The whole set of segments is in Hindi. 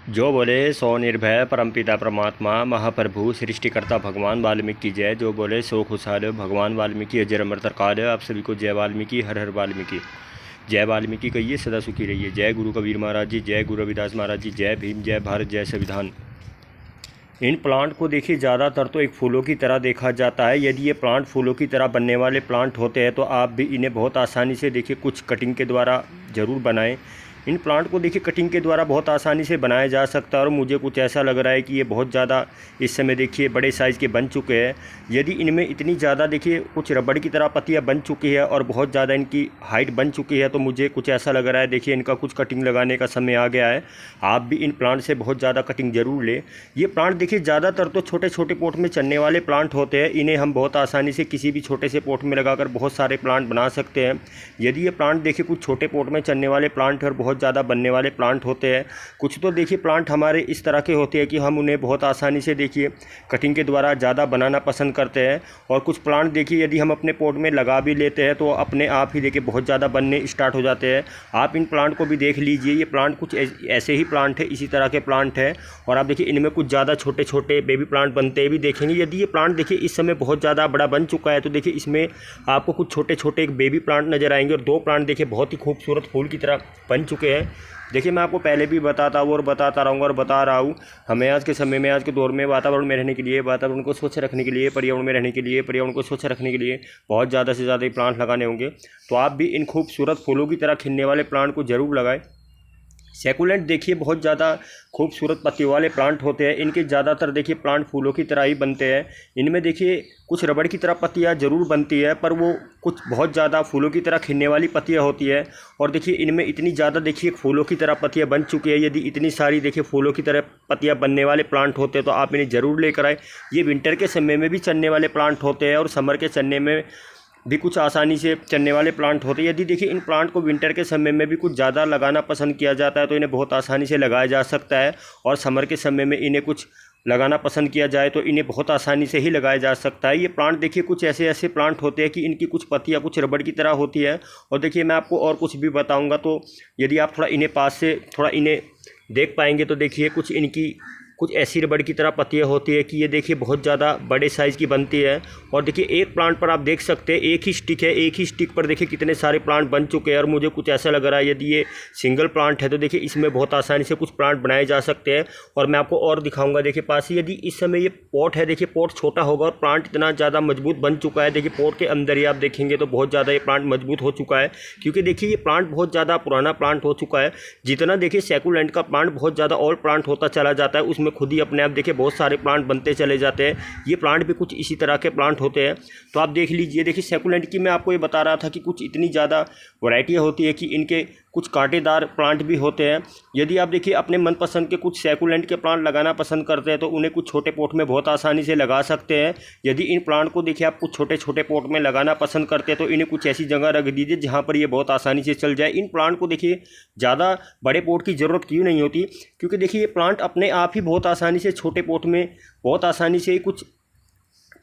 जो बोले सो निर्भय परमपिता परमात्मा महाप्रभु सृष्टिकर्ता भगवान वाल्मीकि की जय। जो बोले सो खुशहाल भगवान वाल्मीकि अजर अमर तरकाल। आप सभी को जय वाल्मीकि, हर हर वाल्मीकि। जय वाल्मीकि कहिए, सदा सुखी रहिए। जय गुरु कबीर महाराज जी, जय गुरु रविदास महाराज जी, जय भीम, जय भारत, जय संविधान। इन प्लांट को देखिए ज़्यादातर तो एक फूलों की तरह देखा जाता है। यदि ये प्लांट फूलों की तरह बनने वाले प्लांट होते हैं तो आप भी इन्हें बहुत आसानी से देखिए कुछ कटिंग के द्वारा ज़रूर बनाएं। इन प्लांट को देखिए कटिंग के द्वारा बहुत आसानी से बनाया जा सकता है और मुझे कुछ ऐसा लग रहा है कि ये बहुत ज़्यादा इस समय देखिए बड़े साइज़ के बन चुके हैं। यदि इनमें इतनी ज़्यादा देखिए कुछ रबड़ की तरह पत्तियाँ बन चुकी है और बहुत ज़्यादा इनकी हाइट बन चुकी है तो मुझे कुछ ऐसा लग रहा है देखिए इनका कुछ कटिंग लगाने का समय आ गया है। आप भी इन प्लांट से बहुत ज़्यादा कटिंग ज़रूर लें। ये प्लांट देखिए ज़्यादातर तो छोटे छोटे पोट में चलने वाले प्लांट होते हैं। इन्हें हम बहुत आसानी से किसी भी छोटे से पोट में लगाकर बहुत सारे प्लांट बना सकते हैं। यदि ये प्लांट देखिए कुछ छोटे पोट में चलने वाले प्लांट और बहुत ज़्यादा बनने वाले प्लांट होते हैं। कुछ तो देखिए प्लांट हमारे इस तरह के होते हैं कि हम उन्हें बहुत आसानी से देखिए कटिंग के द्वारा ज़्यादा बनाना पसंद करते हैं। और कुछ प्लांट देखिए यदि हम अपने पोट में लगा भी लेते हैं तो अपने आप ही देखिए बहुत ज़्यादा बनने स्टार्ट हो जाते हैं। आप इन प्लांट को भी देख लीजिए। ये प्लांट कुछ ऐसे ही प्लांट है, इसी तरह के प्लांट है। और आप देखिए इनमें कुछ ज़्यादा छोटे छोटे बेबी प्लांट बनते हैं भी देखेंगे। यदि ये प्लांट देखिए इस समय बहुत ज़्यादा बड़ा बन चुका है तो देखिए इसमें आपको कुछ छोटे छोटे एक बेबी प्लांट नज़र आएंगे और दो प्लांट देखिए बहुत ही खूबसूरत फूल की तरह बन चुके हैं। देखिए मैं आपको पहले भी बताता हूँ और बताता रहूँगा और बता रहा हूँ। हमें आज के समय में, आज के दौर में वातावरण में रहने के लिए, वातावरण को स्वच्छ रखने के लिए, पर्यावरण में रहने के लिए, पर्यावरण को स्वच्छ रखने के लिए बहुत ज़्यादा से ज़्यादा प्लांट लगाने होंगे। तो आप भी इन खूबसूरत फूलों की तरह खिलने वाले प्लांट को ज़रूर लगाएं। सैकुलेंट देखिए बहुत ज़्यादा खूबसूरत पत्तियों वाले प्लांट होते हैं। इनके ज़्यादातर देखिए प्लांट फूलों की तरह ही बनते हैं। इनमें देखिए कुछ रबड़ की तरह पत्तियाँ ज़रूर बनती है पर वो कुछ बहुत ज़्यादा फूलों की तरह खिलने वाली पत्तियाँ होती है। और देखिए इनमें इतनी ज़्यादा देखिए फूलों की तरह पत्तियाँ बन चुकी है। यदि इतनी सारी देखिए फूलों की तरह पत्तियाँ बनने वाले प्लांट होते हैं तो आप इन्हें ज़रूर लेकर आए। ये विंटर के समय में भी चलने वाले प्लांट होते हैं और समर के चलने में भी कुछ आसानी से चलने वाले प्लांट होते हैं। यदि देखिए इन प्लांट को विंटर के समय में भी कुछ ज़्यादा लगाना पसंद किया जाता है तो इन्हें बहुत आसानी से लगाया जा सकता है। और समर के समय में इन्हें कुछ लगाना पसंद किया जाए तो इन्हें बहुत आसानी से ही लगाया जा सकता है। ये प्लांट देखिए कुछ ऐसे ऐसे प्लांट होते हैं कि इनकी कुछ पत्तियाँ कुछ रबड़ की तरह होती है। और देखिए मैं आपको और कुछ भी बताऊँगा तो यदि आप थोड़ा इन्हें पास से थोड़ा इन्हें देख पाएंगे तो देखिए कुछ इनकी कुछ ऐसी रबड़ की तरह पत्तियाँ होती है कि ये देखिए बहुत ज़्यादा बड़े साइज़ की बनती है। और देखिए एक प्लांट पर आप देख सकते हैं एक ही स्टिक है, एक ही स्टिक पर देखिए कितने सारे प्लांट बन चुके हैं। और मुझे कुछ ऐसा लग रहा है यदि ये सिंगल प्लांट है तो देखिए इसमें बहुत आसानी से कुछ प्लांट बनाए जा सकते हैं। और मैं आपको और दिखाऊंगा देखिए पास ही। यदि इस समय ये पॉट है, देखिए पॉट छोटा होगा और प्लांट इतना ज़्यादा मजबूत बन चुका है। देखिए पॉट के अंदर ही आप देखेंगे तो बहुत ज़्यादा ये प्लांट मजबूत हो चुका है क्योंकि देखिए ये प्लांट बहुत ज़्यादा पुराना प्लांट हो चुका है। जितना देखिए सैकुलेंट का प्लांट बहुत ज़्यादा ओल्ड प्लांट होता चला जाता है उसमें खुद ही अपने आप बहुत सारे प्लांट बनते चले जाते हैं। ये प्लांट भी कुछ इसी तरह के प्लांट होते हैं। तो आप देख लीजिए। देखिए सैकुलेंट की मैं आपको ये बता रहा था कि कुछ इतनी ज़्यादा वैरायटियाँ होती है कि इनके कुछ कांटेदार प्लांट भी होते हैं। यदि आप देखिए अपने मनपसंद के कुछ सैकुलेंट के प्लांट लगाना पसंद करते हैं तो उन्हें कुछ छोटे पोट में बहुत आसानी से लगा सकते हैं। यदि इन प्लांट को देखिए आप कुछ छोटे छोटे पोट में लगाना पसंद करते हैं तो इन्हें कुछ ऐसी जगह रख दीजिए जहाँ पर ये बहुत आसानी से चल जाए। इन प्लांट को देखिए ज़्यादा बड़े पोट की ज़रूरत क्यों नहीं होती क्योंकि देखिए ये प्लांट अपने आप ही बहुत आसानी से छोटे पोट में बहुत आसानी से ही कुछ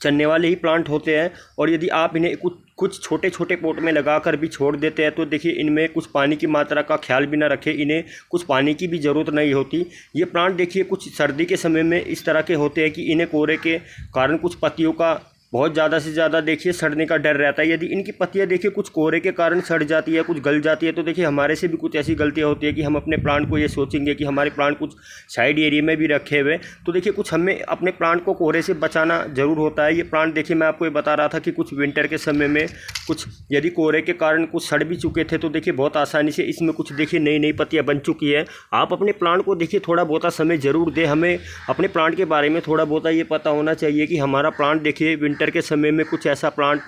चलने वाले ही प्लांट होते हैं। और यदि आप इन्हें कुछ छोटे छोटे पोट में लगाकर भी छोड़ देते हैं तो देखिए इनमें कुछ पानी की मात्रा का ख्याल भी ना रखें, इन्हें कुछ पानी की भी ज़रूरत नहीं होती। ये प्लांट देखिए कुछ सर्दी के समय में इस तरह के होते हैं कि इन्हें कोहरे के कारण कुछ पत्तियों का बहुत ज़्यादा से ज़्यादा देखिए सड़ने का डर रहता है। यदि इनकी पत्तियां देखिए कुछ कोहरे के कारण सड़ जाती है, कुछ गल जाती है तो देखिए हमारे से भी कुछ ऐसी गलतियां होती है कि हम अपने प्लांट को ये सोचेंगे कि हमारे प्लांट कुछ साइड एरिया में भी रखे हुए तो देखिए कुछ हमें अपने प्लांट को कोहरे से बचाना ज़रूर होता है। ये प्लांट देखिए मैं आपको ये बता रहा था कि कुछ विंटर के समय में कुछ यदि कोहरे के कारण कुछ सड़ भी चुके थे तो देखिए बहुत आसानी से इसमें कुछ देखिए नई नई पत्तियाँ बन चुकी है। आप अपने प्लांट को देखिए थोड़ा बहुत समय ज़रूर दें। हमें अपने प्लांट के बारे में थोड़ा बहुत ये पता होना चाहिए कि हमारा प्लांट देखिए विंटर के समय में कुछ ऐसा प्लांट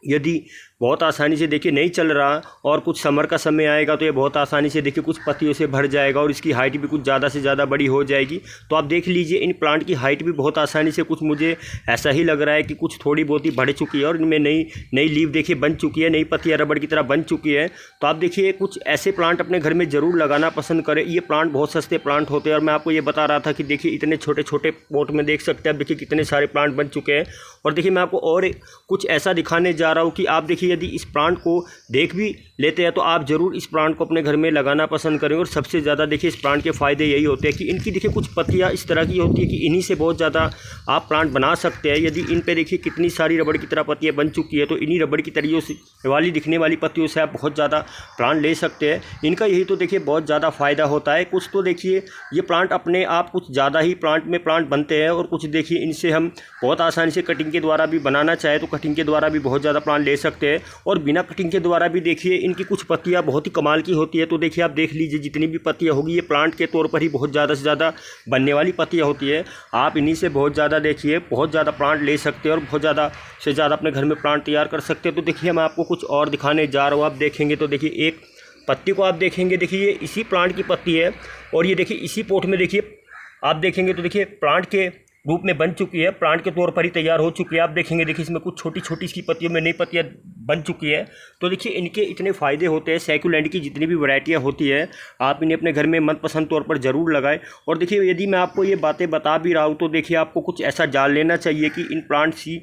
यदि बहुत आसानी से देखिए नहीं चल रहा और कुछ समर का समय आएगा तो ये बहुत आसानी से देखिए कुछ पत्तियों से भर जाएगा और इसकी हाइट भी कुछ ज़्यादा से ज़्यादा बड़ी हो जाएगी। तो आप देख लीजिए इन प्लांट की हाइट भी बहुत आसानी से कुछ मुझे ऐसा ही लग रहा है कि कुछ थोड़ी बहुत ही बढ़ चुकी है और इनमें नई नई लीव देखिए बन चुकी है, नई पत्तियाँ रबड़ की तरह बन चुकी है। तो आप देखिए कुछ ऐसे प्लांट अपने घर में ज़रूर लगाना पसंद करें। ये प्लांट बहुत सस्ते प्लांट होते हैं और मैं आपको ये बता रहा था कि देखिए इतने छोटे छोटे पोट में देख सकते हैं आप देखिए कितने सारे प्लांट बन चुके हैं। और देखिए मैं आपको और कुछ ऐसा दिखाने जा रहा हूँ कि आप देखिए यदि इस प्लांट को देख भी लेते हैं तो आप ज़रूर इस प्लांट को अपने घर में लगाना पसंद करेंगे। और सबसे ज़्यादा देखिए इस प्लांट के फ़ायदे यही होते हैं कि इनकी देखिए कुछ पत्तियाँ इस तरह की होती है कि इन्हीं से बहुत ज़्यादा आप प्लांट बना सकते हैं। यदि इन पे देखिए कितनी सारी रबड़ की तरह पत्तियाँ बन चुकी है, तो इन्हीं रबड़ की तरियों से वाली दिखने वाली पत्तियों से आप बहुत ज़्यादा प्लांट ले सकते हैं। इनका यही तो देखिए बहुत ज़्यादा फ़ायदा होता है। कुछ तो देखिए ये प्लांट अपने आप कुछ ज़्यादा ही प्लांट बनते हैं, और कुछ देखिए इनसे हम बहुत आसानी से कटिंग के द्वारा भी बनाना चाहे तो कटिंग के द्वारा भी बहुत ज़्यादा प्लांट ले सकते हैं। और बिना कटिंग के द्वारा भी देखिए इनकी कुछ पत्तियाँ बहुत ही कमाल की होती है। तो देखिए आप देख लीजिए जितनी भी पत्तियाँ होगी ये प्लांट के तौर पर ही बहुत ज़्यादा से ज़्यादा बनने वाली पत्तियाँ होती है। आप इन्हीं से बहुत ज़्यादा देखिए बहुत ज़्यादा प्लांट ले सकते हैं और बहुत ज़्यादा से ज़्यादा अपने घर में प्लांट तैयार कर सकते हैं। तो देखिए मैं आपको कुछ और दिखाने जा रहा हूँ। आप देखेंगे तो देखिए एक पत्ती को आप देखेंगे, देखिए ये इसी प्लांट की पत्ती है, और ये देखिए इसी पोट में देखिए आप देखेंगे तो देखिए प्लांट के रूप में बन चुकी है, प्लांट के तौर पर ही तैयार हो चुकी है। आप देखेंगे देखिए इसमें कुछ छोटी छोटी इसकी पत्तियों में नई पत्तियां बन चुकी है। तो देखिए इनके इतने फ़ायदे होते हैं। सैकुलेंट की जितनी भी वैरायटियां होती है आप इन्हें अपने घर में मनपसंद तौर पर ज़रूर लगाएं। और देखिए यदि मैं आपको ये बातें बता भी रहा हूँ तो देखिए आपको कुछ ऐसा जान लेना चाहिए कि इन प्लांट्स की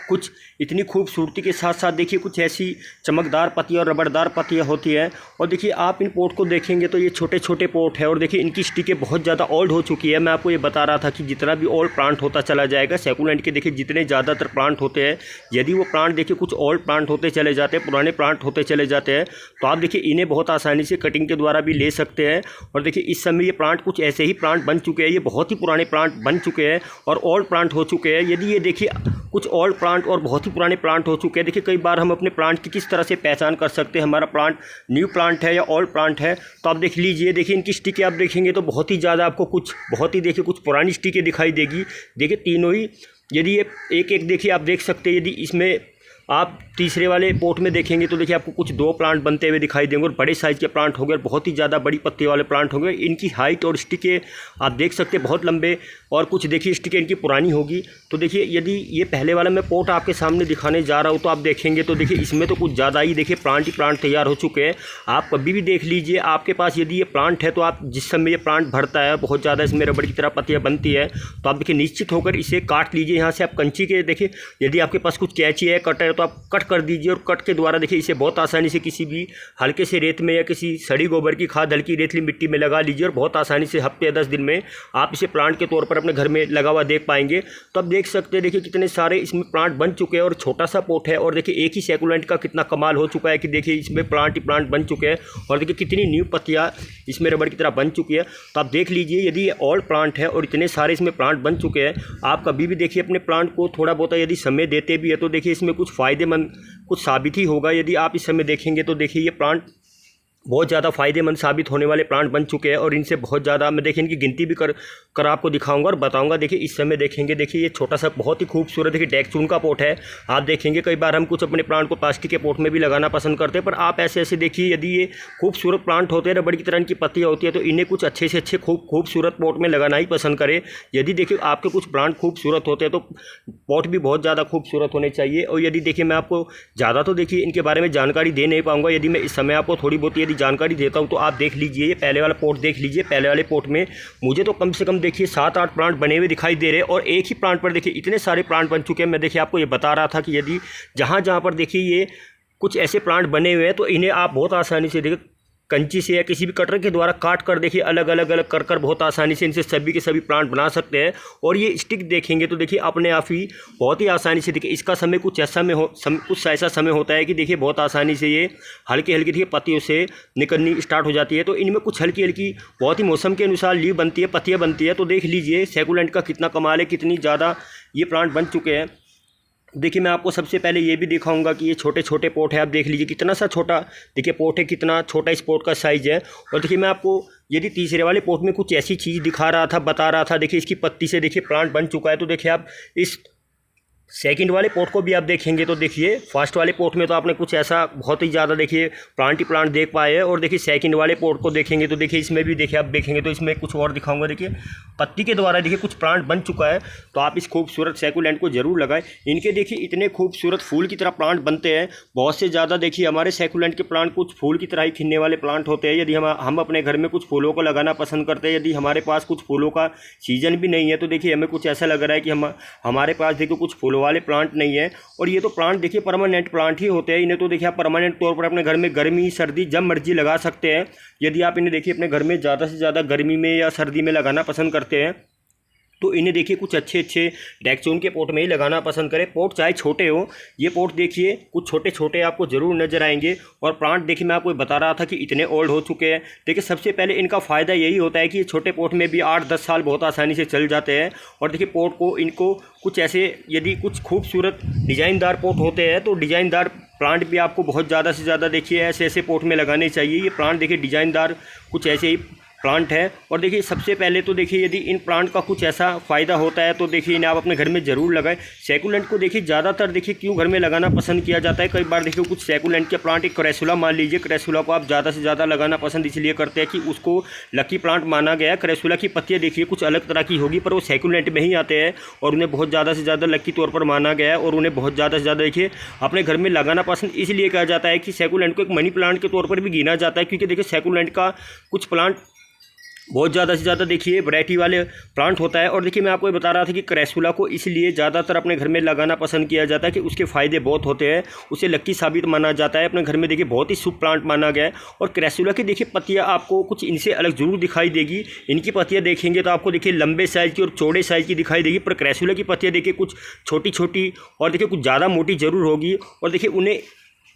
कुछ इतनी खूबसूरती के साथ साथ देखिए कुछ ऐसी चमकदार पत्तियाँ और रबड़दार पत्तियाँ होती हैं। और देखिए आप इन पोट को देखेंगे तो ये छोटे छोटे पोट है, और देखिए इनकी स्टिकें बहुत ज़्यादा ओल्ड हो चुकी है। मैं आपको ये बता रहा था कि जितना भी ओल्ड प्लांट होता चला जाएगा, सैकुलेंट के देखिए जितने ज़्यादातर प्लांट होते हैं, यदि वो प्लांट देखिए कुछ ओल्ड प्लांट होते चले जाते हैं, पुराने प्लांट होते चले जाते हैं, तो आप देखिए इन्हें बहुत आसानी से कटिंग के द्वारा भी ले सकते हैं। और देखिए इस समय ये प्लांट कुछ ऐसे ही प्लांट बन चुके हैं, ये बहुत ही पुराने प्लांट बन चुके हैं और ओल्ड प्लांट हो चुके हैं। यदि ये देखिए कुछ ओल्ड प्लांट और बहुत ही पुराने प्लांट हो चुके हैं, देखिए कई बार हम अपने प्लांट की किस तरह से पहचान कर सकते हैं हमारा प्लांट न्यू प्लांट है या ओल्ड प्लांट है। तो आप देख लीजिए, देखिए इनकी स्टिकें आप देखेंगे तो बहुत ही ज़्यादा आपको कुछ बहुत ही देखिए कुछ पुरानी स्टिकें दिखाई देगी। देखिए तीनों ही, यदि ये एक एक देखिए आप देख सकते हैं, यदि इसमें आप तीसरे वाले पोट में देखेंगे तो देखिए आपको कुछ 2 प्लांट बनते हुए दिखाई देंगे और बड़े साइज़ के प्लांट होंगे और बहुत ही ज़्यादा बड़ी पत्ती वाले प्लांट होंगे। इनकी हाइट और स्टिकें आप देख सकते हैं बहुत लंबे, और कुछ देखिए स्टिकें इनकी पुरानी होगी। तो देखिए यदि ये पहले वाला मैं पोट आपके सामने दिखाने जा रहा हूँ तो आप देखेंगे तो देखिए इसमें तो कुछ ज़्यादा ही देखिए प्लांट ही प्लांट तैयार हो चुके हैं। आप कभी भी देख लीजिए आपके पास यदि ये प्लांट है तो आप जिस समय ये प्लांट भरता है बहुत ज़्यादा इसमें रबड़ की तरह पत्तियाँ बनती है, तो आप देखिए निश्चित होकर इसे काट लीजिए। यहाँ से आप कंची के देखिए, यदि आपके पास कुछ कैंची है, कटर है, तो आप कट कर दीजिए और कट के द्वारा देखिए इसे बहुत आसानी से किसी भी हल्के से रेत में या किसी सड़ी गोबर की खाद हल्की रेतली मिट्टी में लगा लीजिए और बहुत आसानी से हफ्ते या 10 दिन में आप इसे प्लांट के तौर पर अपने घर में लगा हुआ देख पाएंगे। तो आप देख सकते हैं देखिए कितने सारे इसमें प्लांट बन चुके हैं और छोटा सा पोट है, और देखिए एक ही सैकुलेंट का कितना कमाल हो चुका है कि देखिए इसमें प्लांट ही प्लांट बन चुके हैं और देखिए कितनी न्यू पत्तियाँ इसमें रबड़ की तरह बन चुकी है। तो आप देख लीजिए यदि ये ओल्ड प्लांट है और इतने सारे इसमें प्लांट बन चुके हैं, आप कभी भी देखिए अपने प्लांट को थोड़ा बहुत यदि समय देते भी है तो देखिए इसमें कुछ फ़ायदेमंद कुछ साबित ही होगा। यदि आप इस समय देखेंगे तो देखिए ये प्लांट बहुत ज़्यादा फ़ायदेमंद साबित होने वाले प्लांट बन चुके हैं और इनसे बहुत ज़्यादा मैं देखिए इनकी गिनती भी कर आपको दिखाऊंगा और बताऊंगा। देखिए इस समय देखेंगे, देखिए ये छोटा सा बहुत ही खूबसूरत देखिए डेक्चून का पोट है। आप देखेंगे कई बार हम कुछ अपने प्लांट को प्लास्टिक के पोट में भी लगाना पसंद करते हैं, पर आप ऐसे ऐसे देखिए यदि ये खूबसूरत प्लांट होते हैं, रबड़ की तरह इनकी पत्तियाँ होती है, तो इन्हें कुछ अच्छे से अच्छे खूबसूरत पोट में लगाना ही पसंद करें। यदि देखिए आपके कुछ प्लांट खूबसूरत होते हैं तो पोट भी बहुत ज़्यादा खूबसूरत होने चाहिए। और यदि देखिए मैं आपको ज़्यादा तो देखिए इनके बारे में जानकारी दे नहीं पाऊँगा, यदि मैं इस समय आपको थोड़ी बहुत यदि जानकारी देता हूँ तो आप देख लीजिए ये पहले वाला पोट देख लीजिए। पहले वाले पोट में मुझे तो कम से कम देखिए 7-8 प्लांट बने हुए दिखाई दे रहे हैं और एक ही प्लांट पर देखिए इतने सारे प्लांट बन चुके हैं। मैं देखिए आपको ये बता रहा था कि यदि जहाँ जहाँ पर देखिए ये कुछ ऐसे प्लांट बने हुए हैं तो इन्हें आप बहुत आसानी से देखिए कंची से या किसी भी कटर के द्वारा काट कर देखिए अलग अलग कर बहुत आसानी से इनसे सभी के सभी प्लांट बना सकते हैं। और ये स्टिक देखेंगे तो देखिए अपने आप ही बहुत ही आसानी से देखिए इसका समय कुछ ऐसा कुछ ऐसा समय होता है कि देखिए बहुत आसानी से ये हल्की हल्की देखिए पत्तियों से निकलनी स्टार्ट हो जाती है। तो इनमें कुछ हल्की हल्की बहुत ही मौसम के अनुसार लीव बनती है, पत्तियाँ बनती है। तो देख लीजिए सैकुलेंट का कितना कमाल है, कितनी ज़्यादा ये प्लांट बन चुके हैं। देखिए मैं आपको सबसे पहले ये भी दिखाऊंगा कि ये छोटे छोटे पोट है। आप देख लीजिए कितना सा छोटा देखिए पोट है, कितना छोटा इस पोट का साइज़ है। और देखिए मैं आपको यदि तीसरे वाले पोट में कुछ ऐसी चीज़ दिखा रहा था, बता रहा था, देखिए इसकी पत्ती से देखिए प्लांट बन चुका है। तो देखिए आप इस सेकंड वाले पोट को भी आप देखेंगे तो देखिए फर्स्ट वाले पोट में तो आपने कुछ ऐसा बहुत ही ज़्यादा देखिए प्लांट ही प्लांट देख पाए हैं। और देखिए सेकंड वाले पोट को देखेंगे तो देखिए इसमें भी देखिए आप देखेंगे तो इसमें कुछ और दिखाऊंगा। देखिए पत्ती के द्वारा देखिए कुछ प्लांट बन चुका है। तो आप इस खूबसूरत सैकुलेंट को ज़रूर लगाएं। इनके देखिए इतने खूबसूरत फूल की तरह प्लांट बनते हैं। बहुत से ज़्यादा देखिए हमारे सैकुलेंट के प्लांट कुछ फूल की तरह ही खिलने वाले प्लांट होते हैं। यदि हम अपने घर में कुछ फूलों को लगाना पसंद करते हैं, यदि हमारे पास कुछ फूलों का सीजन भी नहीं है तो देखिए हमें कुछ ऐसा लग रहा है कि हमारे पास देखिए कुछ फूलों ग्लो वाले प्लांट नहीं है। और ये तो प्लांट देखिए परमानेंट प्लांट ही होते हैं। इन्हें तो देखिए आप परमानेंट तौर पर अपने घर में गर्मी सर्दी जब मर्जी लगा सकते हैं। यदि आप इन्हें देखिए अपने घर में ज़्यादा से ज़्यादा गर्मी में या सर्दी में लगाना पसंद करते हैं तो इन्हें देखिए कुछ अच्छे अच्छे डेक्चोन के पोट में ही लगाना पसंद करें। पोट चाहे छोटे हो, ये पोट देखिए कुछ छोटे छोटे आपको ज़रूर नज़र आएंगे। और प्लांट देखिए मैं आपको बता रहा था कि इतने ओल्ड हो चुके हैं। देखिए सबसे पहले इनका फ़ायदा यही होता है कि ये छोटे पोट में भी 8-10 साल बहुत आसानी से चल जाते हैं। और देखिए पोट को इनको कुछ ऐसे यदि कुछ खूबसूरत डिज़ाइनदार पोट होते हैं तो डिज़ाइनदार प्लांट भी आपको बहुत ज़्यादा से ज़्यादा देखिए ऐसे ऐसे पोट में लगाने चाहिए। ये प्लांट देखिए डिज़ाइनदार कुछ ऐसे ही प्लांट है। और देखिए सबसे पहले तो देखिए यदि इन प्लांट का कुछ ऐसा फ़ायदा होता है तो देखिए इन्हें आप अपने घर में ज़रूर लगाएं। सैकुलेंट को देखिए ज़्यादातर देखिए क्यों घर में लगाना पसंद किया जाता है, कई बार देखिए कुछ सैकुलेंट के प्लांट, एक क्रेसुला मान लीजिए, क्रेसुला को आप ज़्यादा से ज़्यादा लगाना पसंद इसलिए करते हैं कि उसको लकी प्लांट माना गया है। क्रेसुला की पत्तियाँ देखिए कुछ अलग तरह की होगी पर वो सैकुलेंट में ही आते हैं और उन्हें बहुत ज़्यादा से ज़्यादा लकी तौर पर माना गया है और उन्हें बहुत ज़्यादा से ज़्यादा देखिए अपने घर में लगाना पसंद इसलिए किया जाता है कि सैकुलेंट को एक मनी प्लांट के तौर पर भी गिना जाता है। क्योंकि देखिए सैकुलेंट का कुछ प्लांट बहुत ज़्यादा से ज़्यादा देखिए वैरायटी वाले प्लांट होता है। और देखिए मैं आपको ये बता रहा था कि क्रेसुला को इसलिए ज़्यादातर अपने घर में लगाना पसंद किया जाता है कि उसके फ़ायदे बहुत होते हैं, उसे लक्की साबित माना जाता है, अपने घर में देखिए बहुत ही शुभ प्लांट माना गया है। और क्रेसुला की देखिए पत्तियाँ आपको कुछ इनसे अलग ज़रूर दिखाई देगी। इनकी पत्तियाँ देखेंगे तो आपको देखिए लंबे साइज़ की और चौड़े साइज़ की दिखाई देगी, पर क्रेसुला की पत्तियाँ देखिए कुछ छोटी छोटी और देखिए कुछ ज़्यादा मोटी ज़रूर होगी। और देखिए उन्हें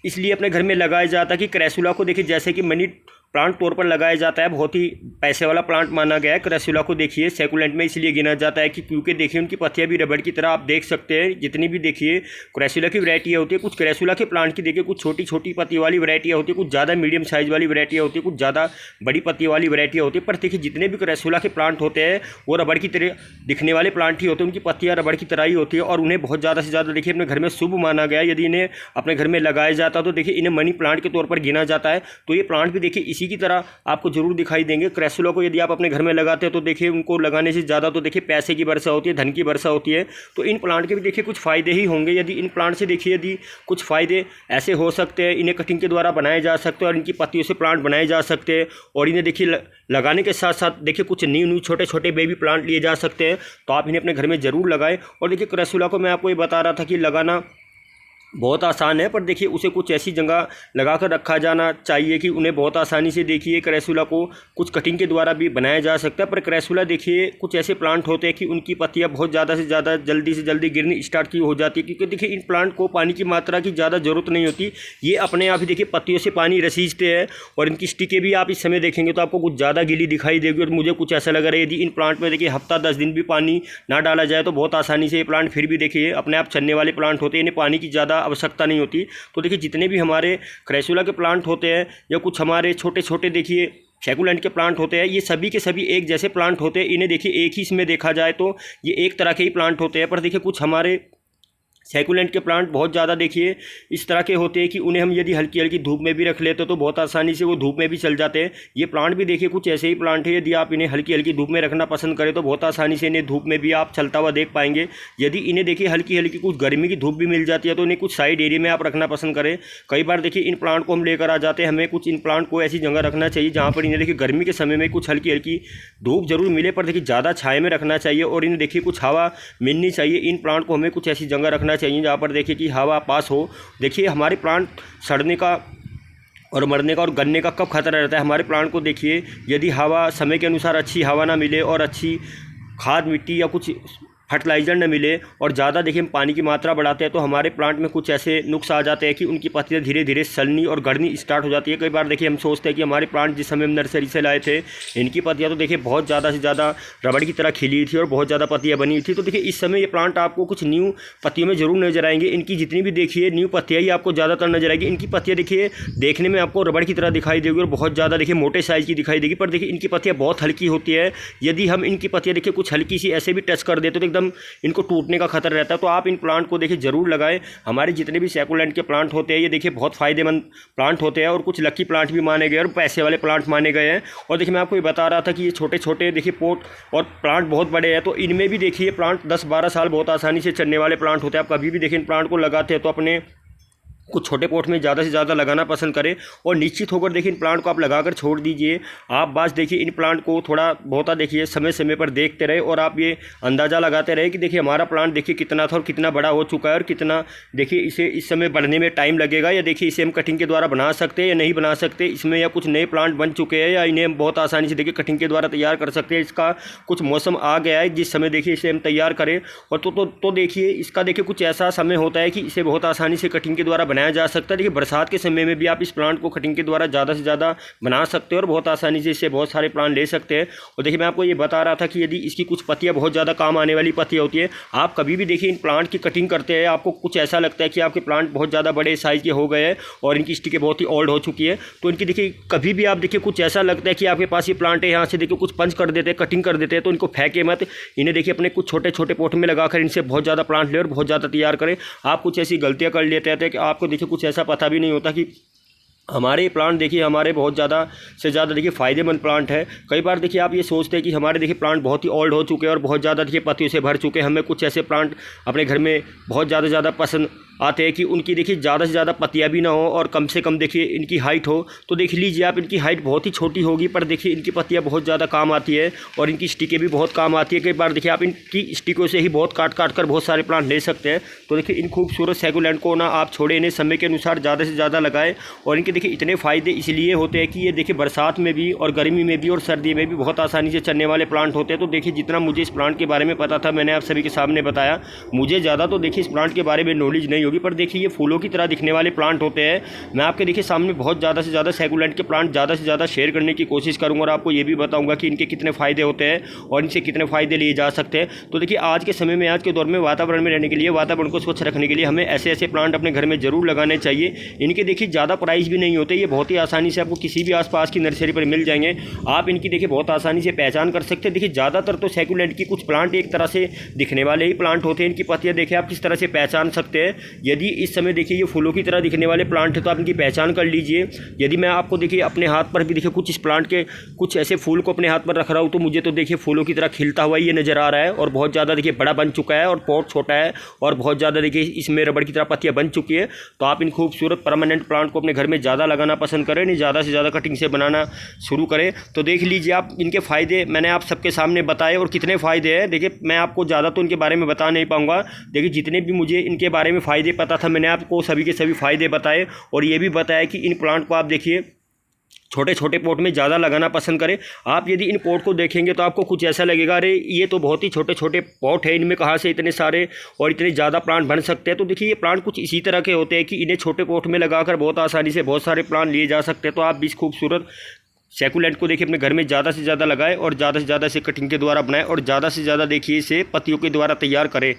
इसलिए अपने घर में लगाया जाता है कि क्रेसुला को देखिए जैसे कि मनी प्लांट तौर पर लगाया जाता है, बहुत ही पैसे वाला प्लांट माना गया है। क्रेसुला को देखिए सैकुलेंट में इसलिए गिना जाता है कि क्योंकि देखिए उनकी पत्तियां भी रबड़ की तरह आप देख सकते हैं। जितनी भी देखिए क्रेसुला की वैरायटियाँ होती है, कुछ क्रेसुला के प्लांट की देखिए कुछ छोटी छोटी पत्ती वाली वैरायटियाँ होती है, कुछ ज़्यादा मीडियम साइज़ वाली वैरायटियाँ होती है, कुछ ज़्यादा बड़ी पत्ती वाली वैरायटियाँ होती है। पर देखिए जितने भी क्रेसुला के प्लांट होते हैं वो रबड़ की तरह दिखने वाले प्लांट ही होते हैं, उनकी पत्तियाँ रबड़ की तरह ही होती है और उन्हें बहुत ज़्यादा से ज़्यादा देखिए अपने घर में शुभ माना गया है। यदि इन्हें अपने घर में लगाया जाता तो देखिए इन्हें मनी प्लांट के तौर पर गिना जाता है। तो ये प्लांट भी देखिए इसी की तरह आपको जरूर दिखाई देंगे। क्रेसुला को यदि आप अपने घर में लगाते हैं तो देखिए उनको लगाने से ज़्यादा तो देखिए पैसे की वर्षा होती है, धन की वर्षा होती है। तो इन प्लांट के भी देखिए कुछ फ़ायदे ही होंगे। यदि इन प्लांट से देखिए यदि कुछ फ़ायदे ऐसे हो सकते हैं, इन्हें कटिंग के द्वारा बनाए जा सकते हैं और इनकी पत्तियों से प्लांट बनाए जा सकते हैं। और इन्हें देखिए लगाने के साथ साथ देखिए कुछ न्यू छोटे छोटे बेबी प्लांट लिए जा सकते हैं। तो आप इन्हें अपने घर में ज़रूर लगाएं। और देखिए क्रेसुला को मैं आपको ये बता रहा था कि लगाना बहुत आसान है, पर देखिए उसे कुछ ऐसी जगह लगा कर रखा जाना चाहिए कि उन्हें बहुत आसानी से देखिए क्रेसुला को कुछ कटिंग के द्वारा भी बनाया जा सकता है। पर क्रेसुला देखिए कुछ ऐसे प्लांट होते हैं कि उनकी पत्तियां बहुत ज़्यादा से ज़्यादा जल्दी से जल्दी गिरनी स्टार्ट की हो जाती है। क्योंकि देखिए इन प्लांट को पानी की मात्रा की ज़्यादा ज़रूरत नहीं होती, ये अपने आप ही देखिए पत्तियों से पानी रसीजते हैं। और इनकी स्टिकें भी आप इस समय देखेंगे तो आपको कुछ ज़्यादा गीली दिखाई देगी। और मुझे कुछ ऐसा लग रहा है यदि इन प्लांट में देखिए हफ्ता 10 दिन भी पानी ना डाला जाए तो बहुत आसानी से ये प्लांट फिर भी देखिए अपने आप चलने वाले प्लांट होते हैं, इन्हें पानी की ज़्यादा आवश्यकता नहीं होती। तो देखिए जितने भी हमारे क्रेसुला के प्लांट होते हैं या कुछ हमारे छोटे छोटे देखिए सैकुलेंट के प्लांट होते हैं, ये सभी के सभी एक जैसे प्लांट होते हैं। इन्हें देखिए एक ही इसमें देखा जाए तो ये एक तरह के ही प्लांट होते हैं। पर देखिए कुछ हमारे सैकुलेंट के प्लांट बहुत ज़्यादा देखिए इस तरह के होते हैं कि उन्हें हम यदि हल्की हल्की धूप में भी रख लेते तो बहुत आसानी से वो धूप में भी चल जाते हैं। ये प्लांट भी देखिए कुछ ऐसे ही प्लांट है, यदि आप इन्हें हल्की हल्की धूप में रखना पसंद करें तो बहुत आसानी से इन्हें धूप में भी आप चलता हुआ देख पाएंगे। यदि इन्हें देखिए हल्की हल्की कुछ गर्मी की धूप भी मिल जाती है तो इन्हें कुछ साइड एरिया में आप रखना पसंद करें। कई बार देखिए इन प्लांट को हम लेकर आ जाते हैं, हमें कुछ इन प्लांट को ऐसी जगह रखना चाहिए जहाँ पर इन्हें देखिए गर्मी के समय में कुछ हल्की हल्की धूप जरूर मिले, पर देखिए ज़्यादा छाए में रखना चाहिए और इन्हें देखिए कुछ हवा मिलनी चाहिए। इन प्लांट को हमें कुछ ऐसी जगह रखना चाहिए जहाँ पर देखिए कि हवा पास हो। देखिए हमारे प्लांट सड़ने का और मरने का और गलने का कब खतरा रहता है। हमारे प्लांट को देखिए यदि हवा समय के अनुसार अच्छी हवा ना मिले और अच्छी खाद मिट्टी या कुछ फर्टिलाइज़र न मिले और ज़्यादा देखिए हम पानी की मात्रा बढ़ाते हैं तो हमारे प्लांट में कुछ ऐसे नुक्स आ जाते हैं कि उनकी पत्तियां धीरे धीरे सड़नी और गड़नी स्टार्ट हो जाती है। कई बार देखिए हम सोचते हैं कि हमारे प्लांट जिस समय हम नर्सरी से लाए थे इनकी पत्तियां तो देखिए बहुत ज़्यादा से ज़्यादा रबड़ की तरह खिली थी और बहुत ज़्यादा पत्तियाँ बनी थी। तो देखिए इस समय ये प्लांट आपको कुछ न्यू पत्तियों में ज़रूर नजर आएंगे। इनकी जितनी भी देखिए न्यू पत्तियाँ ही आपको ज़्यादातर नजर आएगी। इनकी पत्तियाँ देखिए देखने में आपको रबड़ की तरह दिखाई देगी और बहुत ज़्यादा देखिए मोटे साइज़ की दिखाई देगी, पर देखिए इनकी पत्तियाँ बहुत हल्की होती है। यदि हम इनकी पत्तियाँ देखिए कुछ हल्की सी ऐसे भी टच कर देते तो एकदम इनको टूटने का खतरा रहता है। तो आप इन प्लांट को देखिए जरूर लगाएं। हमारे जितने भी सैकुलेंट के प्लांट होते हैं ये देखिए बहुत फायदेमंद प्लांट होते हैं और कुछ लकी प्लांट भी माने गए और पैसे वाले प्लांट माने गए हैं। और देखिए मैं आपको ये बता रहा था कि ये छोटे छोटे देखिए पोट और प्लांट बहुत बड़े हैं, तो इनमें भी देखिए प्लांट 10-12 साल बहुत आसानी से चलने वाले प्लांट होते हैं। आप कभी भी देखिए इन प्लांट को लगाते हैं तो अपने कुछ छोटे पॉट में ज़्यादा से ज़्यादा लगाना पसंद करें और निश्चित होकर देखिए इन प्लांट को आप लगाकर छोड़ दीजिए। आप बस देखिए इन प्लांट को थोड़ा बहुत देखिए समय समय पर देखते रहे और आप ये अंदाज़ा लगाते रहे कि देखिए हमारा प्लांट देखिए कितना था और कितना बड़ा हो चुका है और कितना देखिए इसे इस समय बढ़ने में टाइम लगेगा, या देखिए इसे हम कटिंग के द्वारा बना सकते हैं या नहीं बना सकते, इसमें या कुछ नए प्लांट बन चुके हैं या इन्हें हम बहुत आसानी से देखिए कटिंग के द्वारा तैयार कर सकते हैं। इसका कुछ मौसम आ गया है जिस समय देखिए इसे हम तैयार करें और तो देखिए इसका देखिए कुछ ऐसा समय होता है कि इसे बहुत आसानी से कटिंग के द्वारा बनाया जा सकता है। देखिए बरसात के समय में भी आप इस प्लांट को कटिंग के द्वारा ज़्यादा से ज़्यादा बना सकते हो और बहुत आसानी से इससे बहुत सारे प्लांट ले सकते हैं। और देखिए मैं आपको ये बता रहा था कि यदि इसकी कुछ पत्तियाँ बहुत ज़्यादा काम आने वाली पत्तियाँ होती है, आप कभी भी देखिए इन प्लांट की कटिंग करते हैं, आपको कुछ ऐसा लगता है कि आपके प्लांट बहुत ज़्यादा बड़े साइज़ के हो गए हैं और इनकी स्टिकें बहुत ही ओल्ड हो चुकी है, तो इनकी देखिए कभी भी आप देखिए कुछ ऐसा लगता है कि आपके पास ये प्लांट है, यहाँ से देखिए कुछ पंच कर देते हैं, कटिंग कर देते हैं, तो इनको फेंके मत, इन्हें देखिए अपने कुछ छोटे छोटे पॉट में लगाकर इनसे बहुत ज़्यादा प्लांट ले और बहुत ज़्यादा तैयार करें। आप कुछ ऐसी गलतियाँ कर लेते थे कि आपको देखिए कुछ ऐसा पता भी नहीं होता कि हमारे प्लांट देखिए हमारे बहुत ज़्यादा से ज़्यादा देखिए फ़ायदेमंद प्लांट है। कई बार देखिए आप ये सोचते हैं कि हमारे देखिए प्लांट बहुत ही ओल्ड हो चुके हैं और बहुत ज़्यादा देखिए पत्तियों से भर चुके हैं, हमें कुछ ऐसे प्लांट अपने घर में बहुत ज़्यादा पसंद आते हैं कि उनकी देखिए ज़्यादा से ज़्यादा पत्तियाँ भी ना हो और कम से कम देखिए इनकी हाइट हो। तो देख लीजिए आप, इनकी हाइट बहुत ही छोटी होगी पर देखिए इनकी पत्तियाँ बहुत ज़्यादा काम आती है और इनकी स्टिकें भी बहुत काम आती है। कई बार देखिए आप इनकी स्टिकों से ही बहुत काट कर बहुत सारे प्लांट ले सकते हैं। तो देखिए इन खूबसूरत सैकुलेंट को ना आप छोड़े, इन्हें समय के अनुसार ज़्यादा से ज़्यादा लगाएं। और इनके देखिए इतने फ़ायदे इसलिए होते हैं कि ये देखिए बरसात में भी और गर्मी में भी और सर्दी में भी बहुत आसानी से चलने वाले प्लांट होते हैं। तो देखिए जितना मुझे इस प्लांट के बारे में पता था मैंने आप सभी के सामने बताया। मुझे ज़्यादा तो देखिए इस प्लांट के बारे में नॉलेज नहीं होगी, पर देखिए ये फूलों की तरह दिखने वाले प्लांट होते हैं। मैं आपके देखिए सामने बहुत ज़्यादा से ज़्यादा सैकुलेंट के प्लांट ज़्यादा से ज़्यादा शेयर करने की कोशिश करूँगा और आपको ये भी बताऊँगा कि इनके कितने फ़ायदे होते हैं और इनसे कितने फ़ायदे लिए जा सकते हैं। तो देखिए आज के समय में, आज के दौर में वातावरण में रहने के लिए, वातावरण को स्वच्छ रखने के लिए हमें ऐसे ऐसे प्लांट अपने घर में ज़रूर लगाने चाहिए। इनके देखिए ज़्यादा प्राइस भी नहीं होते, ये बहुत ही आसानी से आपको किसी भी आसपास की नर्सरी पर मिल जाएंगे। आप इनकी देखिए बहुत आसानी से पहचान कर सकते हैं। देखिए ज़्यादातर तो सैकुलेंट की कुछ प्लांट एक तरह से दिखने वाले ही प्लांट होते हैं, इनकी पत्तियाँ देखिए आप किस तरह से पहचान सकते हैं। यदि इस समय देखिए ये फूलों की तरह दिखने वाले प्लांट है तो आप इनकी पहचान कर लीजिए। यदि मैं आपको देखिए अपने हाथ पर भी देखिए कुछ इस प्लांट के कुछ ऐसे फूल को अपने हाथ पर रख रहा हूँ तो मुझे तो देखिए फूलों की तरह खिलता हुआ ये नज़र आ रहा है और बहुत ज़्यादा देखिए बड़ा बन चुका है और पॉट छोटा है और बहुत ज़्यादा देखिए इसमें रबड़ की तरह पत्तियाँ बन चुकी है। तो आप इन खूबसूरत परमानेंट प्लांट को अपने घर में ज़्यादा लगाना पसंद करें, नहीं ज़्यादा से ज़्यादा कटिंग से बनाना शुरू करें। तो देख लीजिए आप, इनके फ़ायदे मैंने आप सबके सामने बताए और कितने फ़ायदे हैं। देखिए मैं आपको ज़्यादा तो इनके बारे में बता नहीं पाऊँगा, देखिए जितने भी मुझे इनके बारे में फ़ायदे पता था मैंने आपको सभी के सभी फ़ायदे बताए और ये भी बताया कि इन प्लांट को आप देखिए छोटे छोटे पॉट में ज़्यादा लगाना पसंद करें। आप यदि इन पॉट को देखेंगे तो आपको कुछ ऐसा लगेगा, अरे ये तो बहुत ही छोटे छोटे पॉट है, इनमें कहाँ से इतने सारे और इतने ज़्यादा प्लांट बन सकते हैं। तो देखिए ये प्लांट कुछ इसी तरह के होते हैं कि इन्हें छोटे पॉट में लगाकर बहुत आसानी से बहुत सारे प्लांट लिए जा सकते हैं। तो आप भी इस खूबसूरत सैकुलेंट को देखिए अपने घर में ज़्यादा से ज़्यादा लगाएं और ज़्यादा से ज़्यादा इसे कटिंग के द्वारा बनाएं और ज़्यादा से ज़्यादा देखिए इसे पत्तियों के द्वारा तैयार करें।